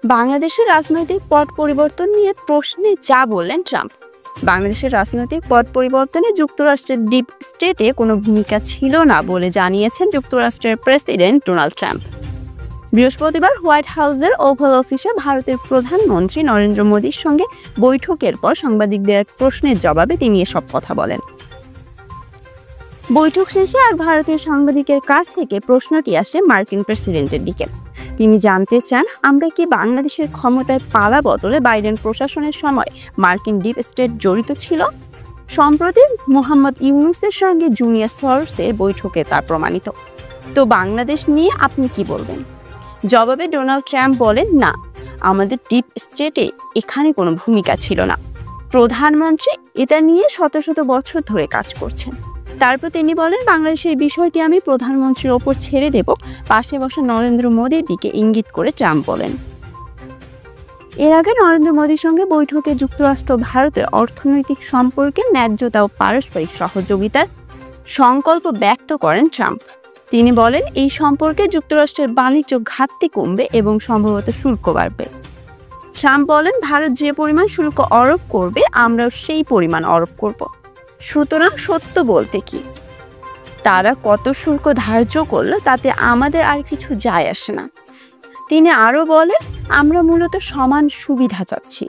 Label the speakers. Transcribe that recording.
Speaker 1: বাংলাদেশের রাজনৈতিক পট পরিবর্তন নিয়ে প্রশ্নে যা বললেন ট্রাম্প। বাংলাদেশের রাজনৈতিক পট পরিবর্তনে যুক্তরাষ্ট্রের ডিপ স্টেটে কোনো ভূমিকা ছিল না বলে জানিয়েছেন যুক্তরাষ্ট্রের প্রেসিডেন্ট ডোনাল্ড ট্রাম্প। বৃহস্পতিবার হোয়াইট হাউসের ওভাল অফিসে ভারতের প্রধানমন্ত্রী নরেন্দ্র মোদীর সঙ্গে বৈঠকের পর সাংবাদিকদের এক প্রশ্নের জবাবে তিনি এসব কথা বলেন। বৈঠক শেষে এক ভারতীয় সাংবাদিকের কাছ থেকে প্রশ্নটি আসে মার্কিন প্রেসিডেন্টের দিকে। তিনি জানতে চান, আমরা কি বাংলাদেশের ক্ষমতায় পালা বদলে বাইডেন প্রশাসনের সময় মার্কিন ডিপ স্টেট জড়িত ছিল? সম্প্রতি মোহাম্মদ ইউনূসের সঙ্গে জুনিয়র সরসের বৈঠকে তা প্রমাণিত। তো বাংলাদেশ নিয়ে আপনি কি বলবেন? জবাবে ডোনাল্ড ট্রাম্প বলেন, না, আমাদের ডিপ স্টেটে এখানে কোনো ভূমিকা ছিল না। প্রধানমন্ত্রী এটা নিয়ে শত শত বছর ধরে কাজ করছেন। তারপর তিনি বলেন, বাংলাদেশের বিষয়টি আমি প্রধানমন্ত্রীর ওপর ছেড়ে দেব। পাশে বসা নরেন্দ্র মোদীর দিকে ইঙ্গিত করে ট্রাম্প বলেন। এর আগে নরেন্দ্র মোদীর সঙ্গে বৈঠকে যুক্তরাষ্ট্র ভারতের অর্থনৈতিক সম্পর্কে ন্যায্যতা ও পারস্পরিক সহযোগিতার সংকল্প ব্যক্ত করেন ট্রাম্প। তিনি বলেন, এই সম্পর্কে যুক্তরাষ্ট্রের বাণিজ্য ঘাটতি কমবে এবং সম্ভবত শুল্ক বাড়বে। ট্রাম্প বলেন, ভারত যে পরিমাণ শুল্ক আরোপ করবে আমরাও সেই পরিমাণ আরোপ করব। সুতরাং সত্য বলতে কি, তারা কত শুল্ক ধার্য করলো তাতে আমাদের আর কিছু যায় আসে না। তিনি আরও বলেন, আমরা মূলত সমান সুবিধা চাচ্ছি।